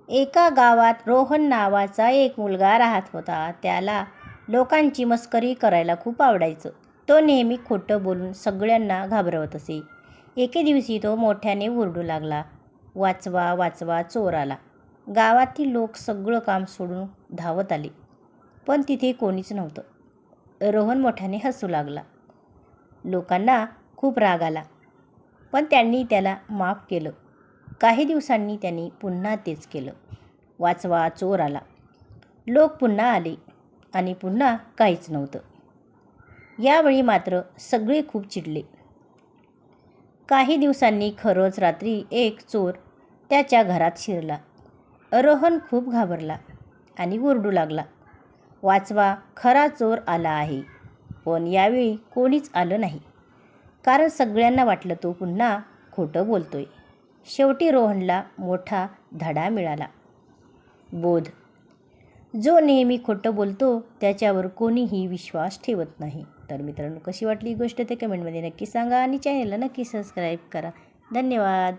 एका गावात रोहन नावाचा एक मुलगा राहत होता. त्याला लोकांची मस्करी करायला खूप आवडायचं. तो नेहमी खोटं बोलून सगळ्यांना घाबरवत असे. एके दिवशी तो मोठ्याने ओरडू लागला, वाचवा वाचवा, चोर आला. गावातील लोक सगळं काम सोडून धावत आले, पण तिथे कोणीच नव्हतं. रोहन मोठ्याने हसू लागला. लोकांना खूप राग आला, पण त्यांनी त्याला माफ केलं. काही दिवसांनी त्यांनी पुन्हा तेच केलं. वाचवा, चोर आला. लोक पुन्हा आले आणि पुन्हा काहीच नव्हतं. यावेळी मात्र सगळे खूप चिडले. काही दिवसांनी खरंच रात्री एक चोर त्याच्या घरात शिरला. रोहन खूप घाबरला आणि ओरडू लागला, वाचवा, खरा चोर आला आहे. पण यावेळी कोणीच आलं नाही, कारण सगळ्यांना वाटलं तो पुन्हा खोटं बोलतोय. शेवटी रोहनला मोठा धडा मिळाला. बोध: जो नेहमी खोटं बोलतो त्याच्यावर कोणीही विश्वास ठेवत नाही. तर मित्रांनो, कशी वाटली ही गोष्ट ते कमेंटमध्ये नक्की सांगा आणि चॅनलला नक्की सबस्क्राईब करा. धन्यवाद.